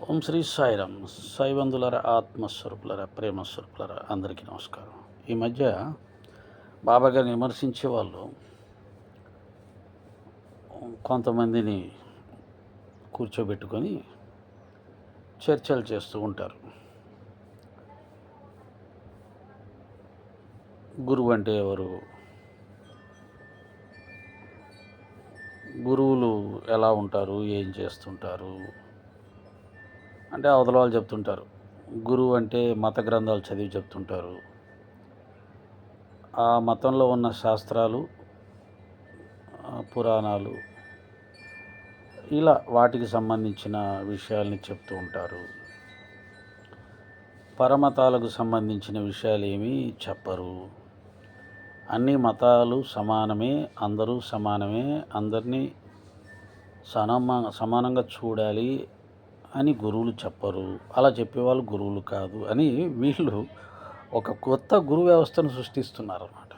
ఓం శ్రీ సాయిరామ్. సాయిబంధులర, ఆత్మస్వరూపులర, ప్రేమస్వరూపులర అందరికీ నమస్కారం. ఈ మధ్య బాబా గారిని విమర్శించే వాళ్ళు కొంతమందిని కూర్చోబెట్టుకొని చర్చలు చేస్తూ ఉంటారు. గురువు అంటే ఎవరు, గురువులు ఎలా ఉంటారు, ఏం చేస్తుంటారు అంటే అవతల వాళ్ళు చెప్తుంటారు. గురువు అంటే మత గ్రంథాలు చదివి చెప్తుంటారు. ఆ మతంలో ఉన్న శాస్త్రాలు, పురాణాలు, ఇలా వాటికి సంబంధించిన విషయాల్ని చెప్తూ ఉంటారు. పరమతాలకు సంబంధించిన విషయాలు ఏమీ చెప్పరు. అన్ని మతాలు సమానమే, అందరూ సమానమే, అందరినీ సమానంగా చూడాలి అని గురువులు చెప్పరు. అలా చెప్పేవాళ్ళు గురువులు కాదు అని వీళ్ళు ఒక కొత్త గురు వ్యవస్థను సృష్టిస్తున్నారన్నమాట.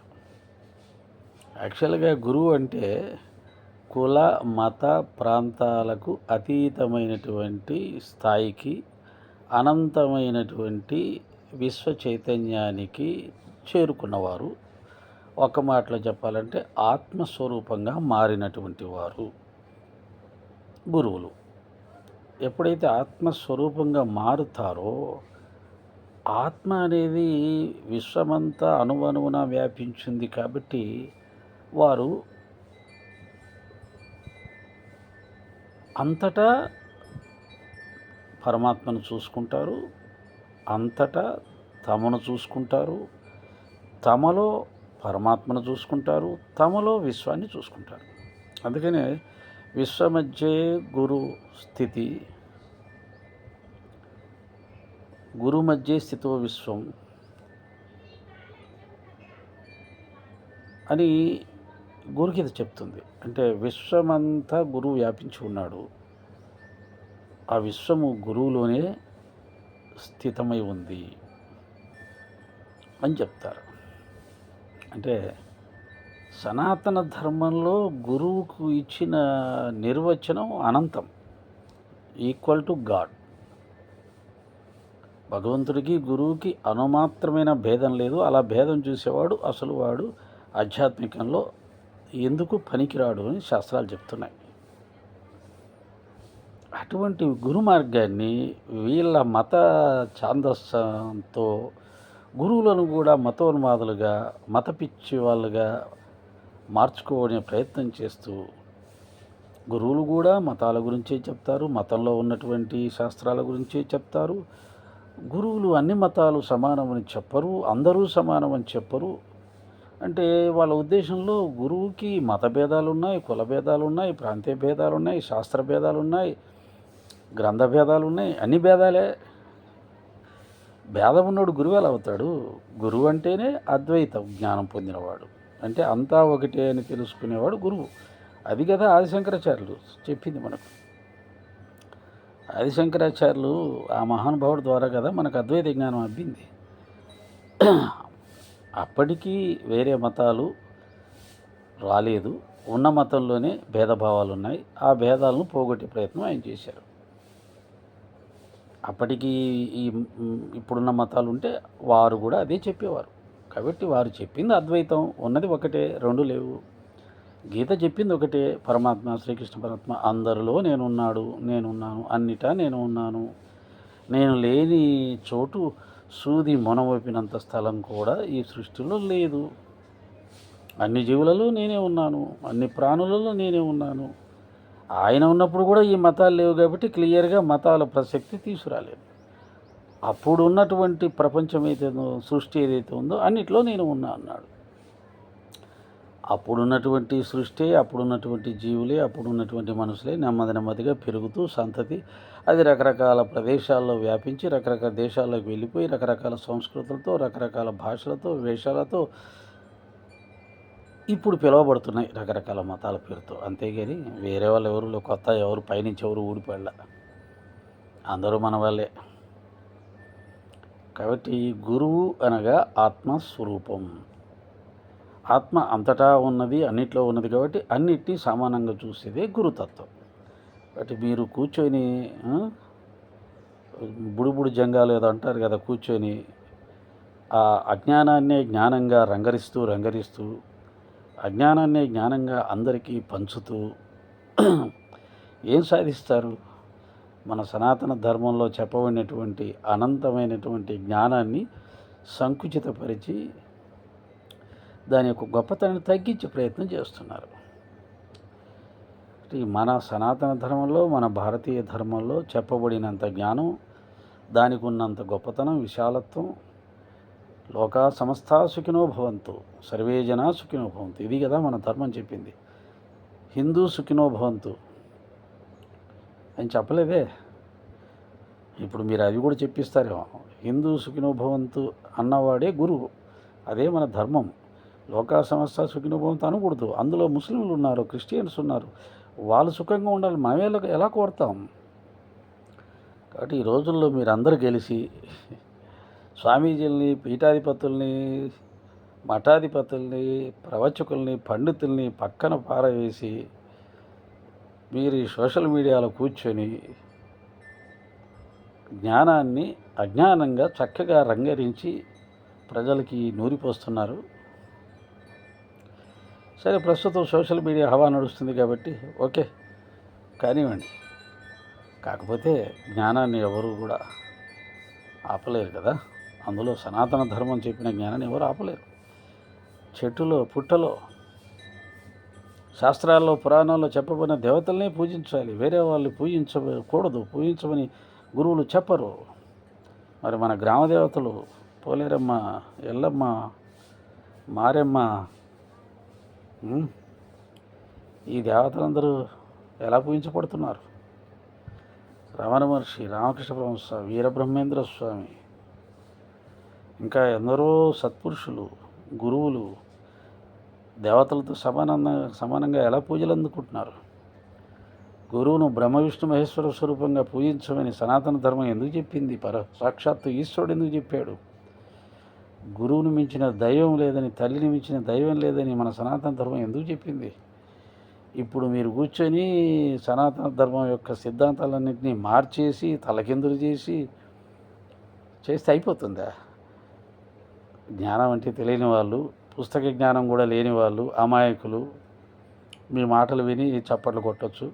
యాక్చువల్గా గురువు అంటే కుల, మత, ప్రాంతాలకు అతీతమైనటువంటి స్థాయికి, అనంతమైనటువంటి విశ్వ చైతన్యానికి చేరుకున్నవారు. ఒక మాటలో చెప్పాలంటే ఆత్మస్వరూపంగా మారినటువంటి వారు గురువులు. ఎప్పుడైతే ఆత్మస్వరూపంగా మారుతారో, ఆత్మ అనేది విశ్వమంతా అణువణువున వ్యాపించింది కాబట్టి వారు అంతటా పరమాత్మను చూసుకుంటారు, అంతటా తమను చూసుకుంటారు, తమలో పరమాత్మను చూసుకుంటారు, తమలో విశ్వాన్ని చూసుకుంటారు. అందుకనే విశ్వమధ్యే గురు స్థితి, గురు మధ్యే స్థితో విశ్వం అని గురుగీత చెప్తుంది. అంటే విశ్వమంతా గురువు వ్యాపించి ఉన్నాడు, ఆ విశ్వము గురువులోనే స్థితమై ఉంది అని చెప్తారు. అంటే సనాతన ధర్మంలో గురువుకు ఇచ్చిన నిర్వచనం అనంతం, ఈక్వల్ టు గాడ్. భగవంతుడికి గురువుకి అనుమాత్రమైన భేదం లేదు. అలా భేదం చూసేవాడు అసలు వాడు ఆధ్యాత్మికంలో ఎందుకు పనికిరాడు అని శాస్త్రాలు చెప్తున్నాయి. అటువంటి గురు మార్గాన్ని వీళ్ళ మత ఛాందస్యంతో గురువులను కూడా మతోన్మాదులుగా, మత పిచ్చి వాళ్ళుగా మార్చుకోవనే ప్రయత్నం చేస్తూ, గురువులు కూడా మతాల గురించే చెప్తారు, మతంలో ఉన్నటువంటి శాస్త్రాల గురించే చెప్తారు. గురువులు అన్ని మతాలు సమానమని చెప్పరు, అందరూ సమానమని చెప్పరు. అంటే వాళ్ళ ఉద్దేశంలో గురువుకి మత భేదాలు ఉన్నాయి, కుల భేదాలు ఉన్నాయి, ప్రాంతీయ భేదాలు ఉన్నాయి, శాస్త్ర భేదాలు ఉన్నాయి, గ్రంథ భేదాలు ఉన్నాయి, అన్ని భేదాలే. భేదం ఉన్నోడు గురువు ఎలా అవుతాడు? గురువు అంటేనే అద్వైత జ్ఞానం పొందినవాడు, అంటే అంతా ఒకటే అని తెలుసుకునేవాడు గురువు. అది కదా ఆదిశంకరాచార్యులు చెప్పింది మనకు. ఆదిశంకరాచార్యులు ఆ మహానుభావుడి ద్వారా కదా మనకు అద్వైత జ్ఞానం అబ్బింది. అప్పటికీ వేరే మతాలు రాలేదు, ఉన్న మతంలోనే భేదభావాలు ఉన్నాయి. ఆ భేదాలను పోగొట్టే ప్రయత్నం ఆయన చేశారు. అప్పటికి ఇప్పుడున్న మతాలు ఉంటే వారు కూడా అదే చెప్పేవారు. కాబట్టి వారు చెప్పింది అద్వైతం, ఉన్నది ఒకటే, రెండు లేవు. గీత చెప్పింది ఒకటే, పరమాత్మ శ్రీకృష్ణ పరమాత్మ అందరిలో నేనున్నాడు, నేనున్నాను, అన్నిటా నేను ఉన్నాను, నేను లేని చోటు సూది మొనవైపినంత స్థలం కూడా ఈ సృష్టిలో లేదు, అన్ని జీవులలో నేనే ఉన్నాను, అన్ని ప్రాణులలో నేనే ఉన్నాను. ఆయన ఉన్నప్పుడు కూడా ఈ మతాలు లేవు కాబట్టి క్లియర్గా మతాల ప్రసక్తి తీసుకురాలేదు. అప్పుడు ఉన్నటువంటి ప్రపంచం అయితే సృష్టి ఏదైతే ఉందో అన్నిట్లో నేను ఉన్నా అన్నాడు. అప్పుడున్నటువంటి సృష్టి, అప్పుడున్నటువంటి జీవులే, అప్పుడున్నటువంటి మనుషులే నెమ్మదిగా పెరుగుతూ సంతతి అది రకరకాల ప్రదేశాల్లో వ్యాపించి రకరకాల దేశాల్లోకి వెళ్ళిపోయి రకరకాల సంస్కృతులతో, రకరకాల భాషలతో, వేషాలతో ఇప్పుడు పిలువబడుతున్నాయి రకరకాల మతాల పేరుతో. అంతేగాని వేరే వాళ్ళు ఎవరు కొత్త ఎవరు పైనుంచి ఎవరు ఊడిపడల, అందరూ మన వాళ్ళే. కాబట్టి గురువు అనగా ఆత్మస్వరూపం. ఆత్మ అంతటా ఉన్నది, అన్నిట్లో ఉన్నది కాబట్టి అన్నిటినీ సమానంగా చూసేదే గురుతత్వం. కాబట్టి మీరు కూర్చొని బుడుబుడు జంగాలు ఏదో అంటారు కదా, కూర్చొని ఆ అజ్ఞానాన్నే జ్ఞానంగా రంగరిస్తూ అజ్ఞానాన్నే జ్ఞానంగా అందరికీ పంచుతూ ఏం సాధిస్తారు? మన సనాతన ధర్మంలో చెప్పబడినటువంటి అనంతమైనటువంటి జ్ఞానాన్ని సంకుచితపరిచి దాని యొక్క గొప్పతనాన్ని తగ్గించే ప్రయత్నం చేస్తున్నారు. మన సనాతన ధర్మంలో, మన భారతీయ ధర్మంలో చెప్పబడినంత జ్ఞానం, దానికి ఉన్నంత గొప్పతనం, విశాలత్వం, లోకా సమస్తా సుఖినో భవంతు, సర్వే జనా సుఖినో భవంతు, ఇది కదా మన ధర్మం చెప్పింది. హిందూ సుఖినో భవంతు అని చెప్పలేదే. ఇప్పుడు మీరు అది కూడా చెప్పిస్తారేమో. హిందూ సుఖినో భవంతు అన్నవాడే గురువు, అదే మన ధర్మం. లోకా సమస్త సుఖినో భవంతు అనకూడదు. అందులో ముస్లింలు ఉన్నారు, క్రిస్టియన్స్ ఉన్నారు, వాళ్ళు సుఖంగా ఉండాలి, మనం ఎలా కోరుతాం? కాబట్టి ఈ రోజుల్లో మీరు అందరూ గెలిచి స్వామీజీల్ని, పీఠాధిపతుల్ని, మఠాధిపతుల్ని, ప్రవచకుల్ని, పండితుల్ని పక్కన పారవేసి మీరు ఈ సోషల్ మీడియాలో కూర్చొని జ్ఞానాన్ని అజ్ఞానంగా చక్కగా రంగరించి ప్రజలకి నూరిపోస్తున్నారు. సరే, ప్రస్తుతం సోషల్ మీడియా హవా నడుస్తుంది కాబట్టి ఓకే, కానివ్వండి. కాకపోతే జ్ఞానాన్ని ఎవరు కూడా ఆపలేరు కదా. అందులో సనాతన ధర్మం చెప్పిన జ్ఞానాన్ని ఎవరు ఆపలేరు. చెట్టులో, పుట్టలో, శాస్త్రాల్లో, పురాణాల్లో చెప్పబడిన దేవతలనే పూజించాలి, వేరే వాళ్ళు పూజించకూడదు, పూజించమని గురువులు చెప్పరు. మరి మన గ్రామ దేవతలు పోలేరమ్మ, ఎల్లమ్మ, మారెమ్మ, ఈ దేవతలందరూ ఎలా పూజించబడుతున్నారు? రమణ మహర్షి, రామకృష్ణ పరమస్వామి, వీరబ్రహ్మేంద్ర స్వామి, ఇంకా ఎందరో సత్పురుషులు, గురువులు దేవతలతో సమానంగా ఎలా పూజలు అందుకుంటున్నారు? గురువును బ్రహ్మ విష్ణు మహేశ్వర స్వరూపంగా పూజించమని సనాతన ధర్మం ఎందుకు చెప్పింది? సాక్షాత్తు ఈశ్వరుడు ఎందుకు చెప్పాడు? గురువుని మించిన దైవం లేదని, తల్లిని మించిన దైవం లేదని మన సనాతన ధర్మం ఎందుకు చెప్పింది? ఇప్పుడు మీరు కూర్చొని సనాతన ధర్మం యొక్క సిద్ధాంతాలన్నింటినీ మార్చేసి తలకిందులు చేస్తే అయిపోతుందా? జ్ఞానం అంటే తెలియని వాళ్ళు, పుస్తక జ్ఞానం కూడా లేని వాళ్ళు, అమాయకులు మీ మాటలు విని చప్పట్లు కొట్టచ్చు.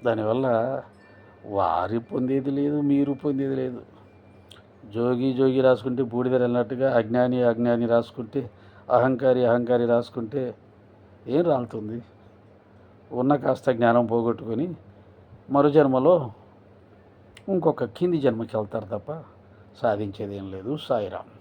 దానివల్ల వారి పొందేది లేదు, మీరు పొందేది లేదు. జోగి రాసుకుంటే బూడిద వెళ్ళినట్టుగా అజ్ఞాని రాసుకుంటే, అహంకారి రాసుకుంటే ఏం రాలుతుంది? ఉన్న కాస్త జ్ఞానం పోగొట్టుకొని మరో జన్మలో ఇంకొక కింది జన్మకి వెళ్తారు తప్ప సాధించేది ఏం లేదు. సాయిరామ్.